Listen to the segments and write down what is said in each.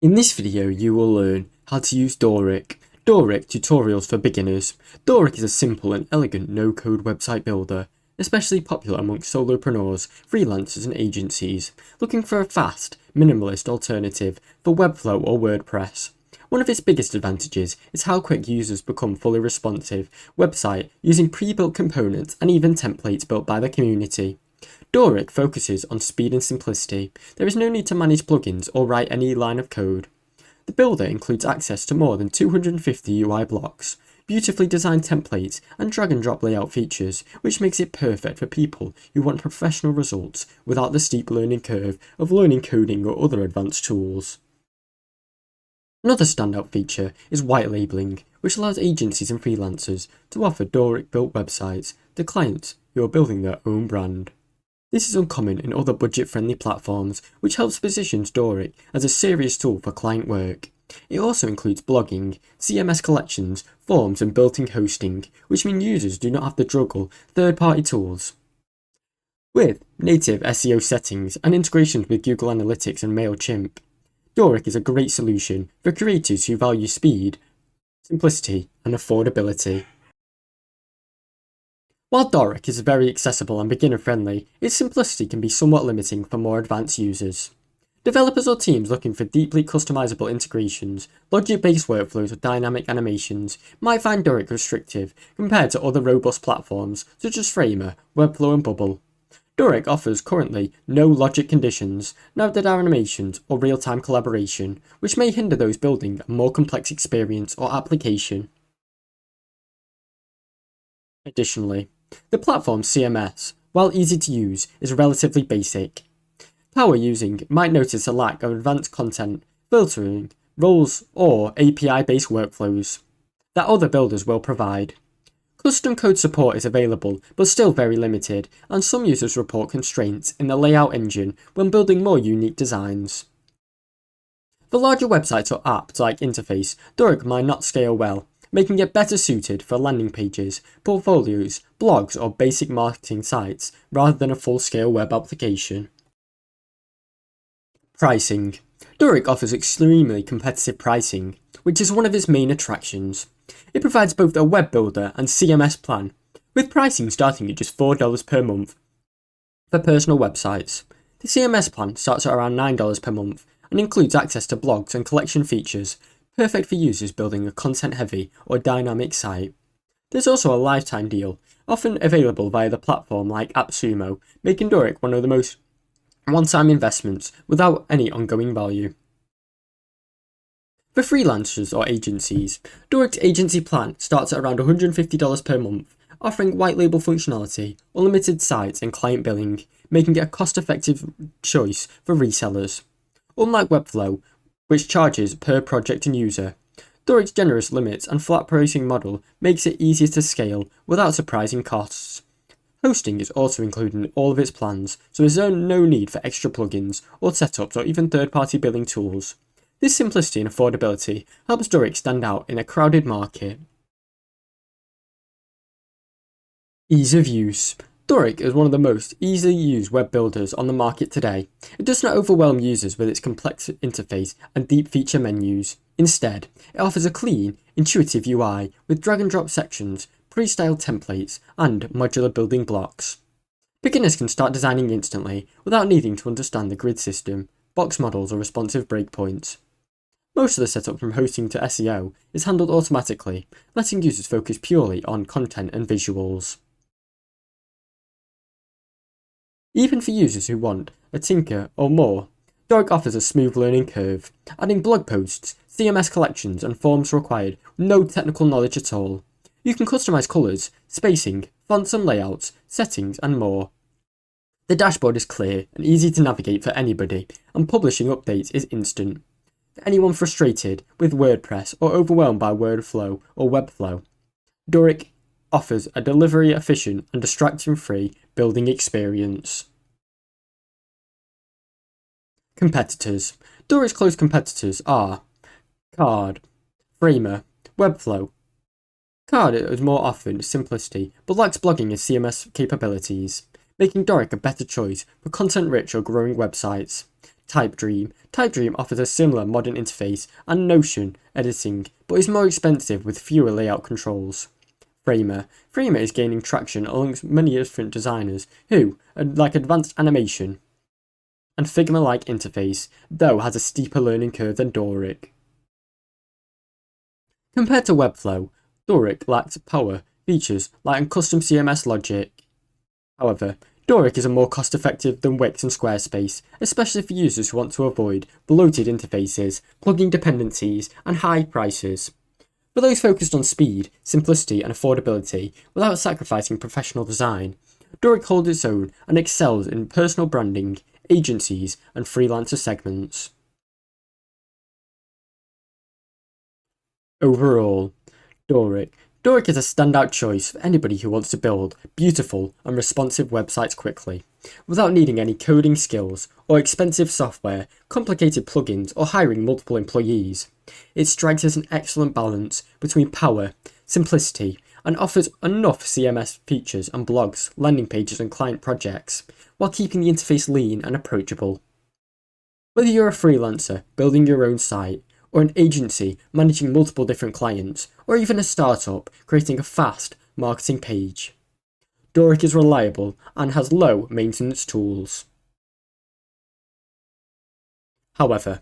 In this video you will learn how to use Dorik. Dorik tutorials for beginners. Dorik is a simple and elegant no-code website builder, especially popular amongst solopreneurs, freelancers and agencies, looking for a fast, minimalist alternative for Webflow or WordPress. One of its biggest advantages is how quick users become fully responsive website using pre-built components and even templates built by the community. Dorik focuses on speed and simplicity. There is no need to manage plugins or write any line of code. The builder includes access to more than 250 UI blocks, beautifully designed templates, and drag and drop layout features, which makes it perfect for people who want professional results without the steep learning curve of learning coding or other advanced tools. Another standout feature is white labeling, which allows agencies and freelancers to offer Dorik-built websites to clients who are building their own brand. This is uncommon in other budget-friendly platforms, which helps position Dorik as a serious tool for client work. It also includes blogging, CMS collections, forms and built-in hosting, which mean users do not have to juggle third-party tools. With native SEO settings and integrations with Google Analytics and MailChimp, Dorik is a great solution for creators who value speed, simplicity and affordability. While Dorik is very accessible and beginner-friendly, its simplicity can be somewhat limiting for more advanced users. Developers or teams looking for deeply customizable integrations, logic-based workflows or dynamic animations might find Dorik restrictive compared to other robust platforms such as Framer, Webflow and Bubble. Dorik offers currently no logic conditions, neither animations or real-time collaboration, which may hinder those building a more complex experience or application. Additionally, the platform's CMS, while easy to use, is relatively basic. Power using might notice a lack of advanced content, filtering, roles, or API-based workflows that other builders will provide. Custom code support is available, but still very limited, and some users report constraints in the layout engine when building more unique designs. For larger websites or apps like Interface, Dorik might not scale well, making it better suited for landing pages, portfolios, blogs or basic marketing sites rather than a full-scale web application. Pricing. Dorik offers extremely competitive pricing, which is one of its main attractions. It provides both a web builder and CMS plan, with pricing starting at just $4 per month for personal websites. The CMS plan starts at around $9 per month and includes access to blogs and collection features, perfect for users building a content-heavy or dynamic site. There's also a lifetime deal, often available via the platform like AppSumo, making Dorik one of the most one-time investments without any ongoing value. For freelancers or agencies, Dorik's agency plan starts at around $150 per month, offering white label functionality, unlimited sites and client billing, making it a cost-effective choice for resellers. Unlike Webflow, which charges per project and user, Dorik's generous limits and flat pricing model makes it easier to scale without surprising costs. Hosting is also included in all of its plans, so there's no need for extra plugins or setups or even third-party billing tools. This simplicity and affordability helps Dorik stand out in a crowded market. Ease of use. Dorik is one of the most easily used web builders on the market today. It does not overwhelm users with its complex interface and deep feature menus. Instead, it offers a clean, intuitive UI with drag and drop sections, pre-styled templates, and modular building blocks. Beginners can start designing instantly without needing to understand the grid system, box models, or responsive breakpoints. Most of the setup from hosting to SEO is handled automatically, letting users focus purely on content and visuals. Even for users who want a tinker or more, Dorik offers a smooth learning curve, adding blog posts, CMS collections and forms required with no technical knowledge at all. You can customize colours, spacing, fonts and layouts, settings and more. The dashboard is clear and easy to navigate for anybody, and publishing updates is instant. For anyone frustrated with WordPress or overwhelmed by Wordflow or Webflow, Dorik offers a delivery-efficient and distraction-free building experience. Competitors. Dorik's close competitors are Card, Framer, Webflow. Card is more often simplicity, but lacks blogging and CMS capabilities, making Dorik a better choice for content-rich or growing websites. TypeDream. TypeDream offers a similar modern interface and Notion editing, but is more expensive with fewer layout controls. Framer. Framer is gaining traction amongst many different designers who like advanced animation and Figma-like interface, though has a steeper learning curve than Dorik. Compared to Webflow, Dorik lacks power features like custom CMS logic. However, Dorik is more cost-effective than Wix and Squarespace, especially for users who want to avoid bloated interfaces, plugin dependencies, and high prices. For those focused on speed, simplicity, and affordability without sacrificing professional design, Dorik holds its own and excels in personal branding, agencies, and freelancer segments. Overall, Dorik is a standout choice for anybody who wants to build beautiful and responsive websites quickly, without needing any coding skills or expensive software, complicated plugins, or hiring multiple employees. It strikes as an excellent balance between power, simplicity, and offers enough CMS features and blogs, landing pages, and client projects, while keeping the interface lean and approachable. Whether you're a freelancer building your own site, or an agency managing multiple different clients, or even a startup creating a fast marketing page, Dorik is reliable and has low maintenance tools. However,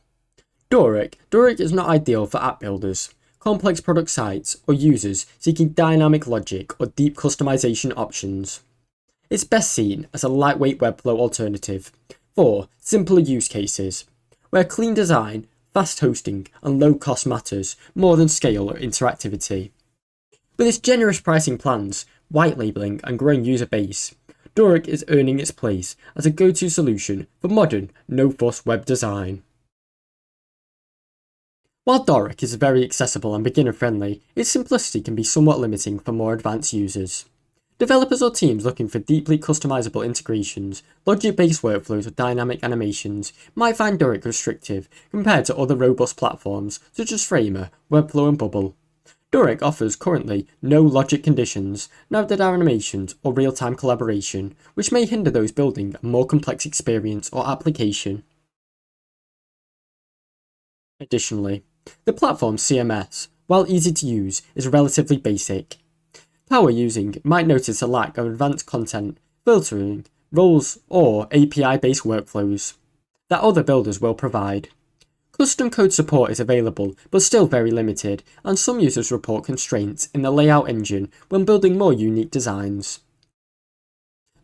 Dorik is not ideal for app builders, complex product sites, or users seeking dynamic logic or deep customization options. It's best seen as a lightweight Webflow alternative for simpler use cases, where clean design, fast hosting, and low cost matters more than scale or interactivity. With its generous pricing plans, white labeling, and growing user base, Dorik is earning its place as a go-to solution for modern, no-fuss web design. While Dorik is very accessible and beginner-friendly, its simplicity can be somewhat limiting for more advanced users. Developers or teams looking for deeply customizable integrations, logic-based workflows, or dynamic animations might find Dorik restrictive compared to other robust platforms such as Framer, Webflow, and Bubble. Dorik offers currently no logic conditions, neither animations or real-time collaboration, which may hinder those building a more complex experience or application. Additionally, the platform's CMS, while easy to use, is relatively basic. Power using might notice a lack of advanced content, filtering, roles, or API-based workflows that other builders will provide. Custom code support is available, but still very limited, and some users report constraints in the layout engine when building more unique designs.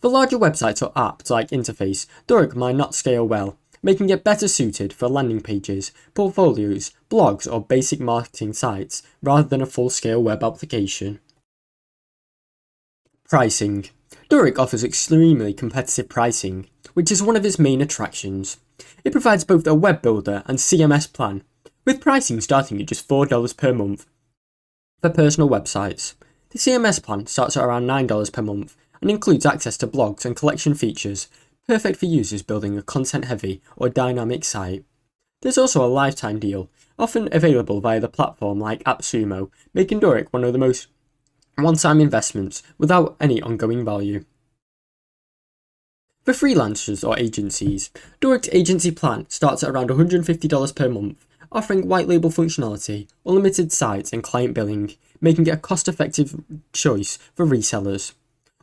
For larger websites or apps-like interface, Dorik might not scale well, making it better suited for landing pages, portfolios, blogs, or basic marketing sites rather than a full-scale web application. Pricing. Dorik offers extremely competitive pricing, which is one of its main attractions. It provides both a web builder and CMS plan, with pricing starting at just $4 per month for personal websites. The CMS plan starts at around $9 per month and includes access to blogs and collection features, perfect for users building a content-heavy or dynamic site. There's also a lifetime deal, often available via the platform like AppSumo, making Dorik one of the most one-time investments without any ongoing value. For freelancers or agencies, Dorik's agency plan starts at around $150 per month, offering white label functionality, unlimited sites, and client billing, making it a cost-effective choice for resellers.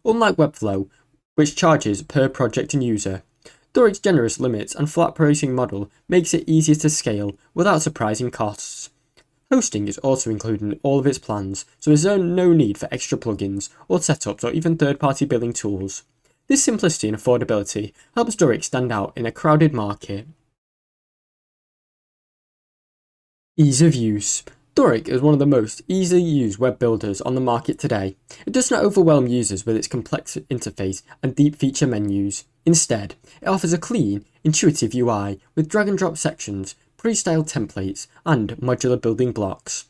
Unlike Webflow, which charges per project and user, Dorik's generous limits and flat pricing model makes it easier to scale without surprising costs. Hosting is also included in all of its plans, so there's no need for extra plugins or setups or even third-party billing tools. This simplicity and affordability helps Dorik stand out in a crowded market. Ease of use. Dorik is one of the most easily used web builders on the market today. It does not overwhelm users with its complex interface and deep feature menus. Instead, it offers a clean, intuitive UI with drag-and-drop sections, pre-styled templates, and modular building blocks.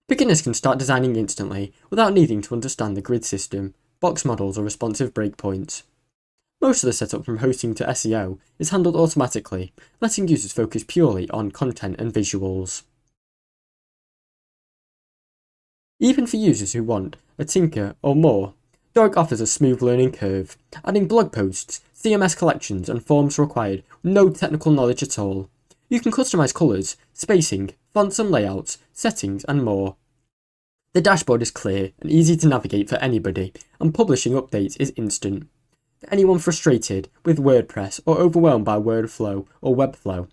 Beginners can start designing instantly without needing to understand the grid system, box models, or responsive breakpoints. Most of the setup from hosting to SEO is handled automatically, letting users focus purely on content and visuals. Even for users who want a tinker or more, Dorik offers a smooth learning curve, adding blog posts, CMS collections, and forms required with no technical knowledge at all. You can customize colours, spacing, fonts and layouts, settings, and more. The dashboard is clear and easy to navigate for anybody, and publishing updates is instant. For anyone frustrated with WordPress or overwhelmed by Wordflow or Webflow,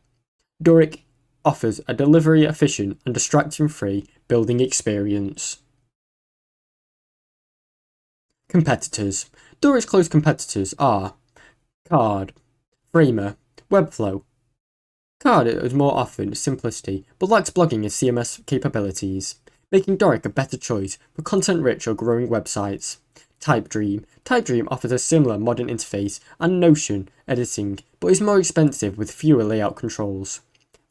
Dorik offers a delivery-efficient and distraction-free building experience. Competitors. Dorik's close competitors are Card, Framer, Webflow. Card is more often simplicity, but lacks blogging and CMS capabilities, making Dorik a better choice for content-rich or growing websites. Typedream offers a similar modern interface and Notion editing, but is more expensive with fewer layout controls.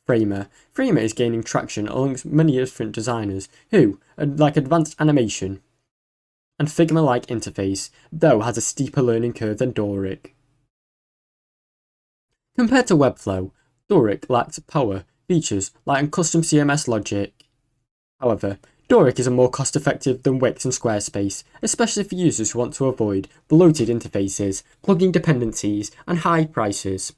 Framer is gaining traction amongst many different designers who like advanced animation and Figma-like interface, though has a steeper learning curve than Dorik. Compared to Webflow, Dorik lacks power features like custom CMS logic. However, Dorik is more cost-effective than Wix and Squarespace, especially for users who want to avoid bloated interfaces, plugin dependencies, and high prices.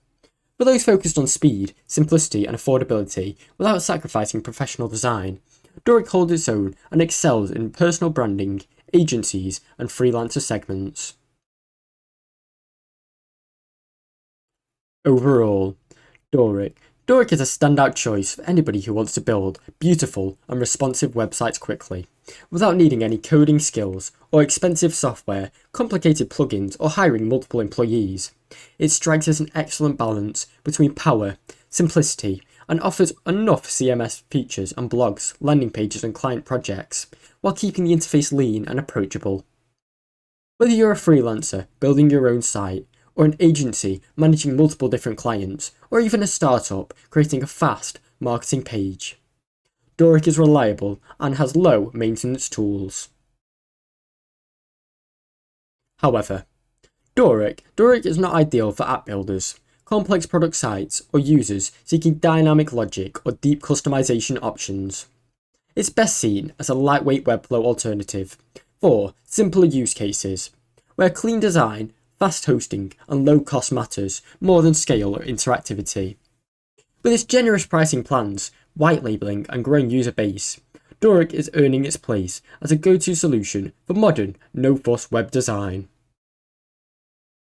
For those focused on speed, simplicity, and affordability without sacrificing professional design, Dorik holds its own and excels in personal branding, agencies, and freelancer segments. Overall, Dorik is a standout choice for anybody who wants to build beautiful and responsive websites quickly, without needing any coding skills or expensive software, complicated plugins, or hiring multiple employees. It strikes as an excellent balance between power, simplicity, and offers enough CMS features and blogs, landing pages, and client projects, while keeping the interface lean and approachable. Whether you're a freelancer building your own site, or an agency managing multiple different clients, or even a startup creating a fast marketing page, Dorik is reliable and has low maintenance tools. However, Dorik is not ideal for app builders, complex product sites, or users seeking dynamic logic or deep customization options. It's best seen as a lightweight Webflow alternative for simpler use cases, where clean design, fast hosting, and low cost matters more than scale or interactivity. With its generous pricing plans, white labeling, and growing user base, Dorik is earning its place as a go-to solution for modern, no-fuss web design.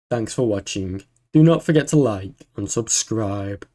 Thanks for watching. Do not forget to like and subscribe.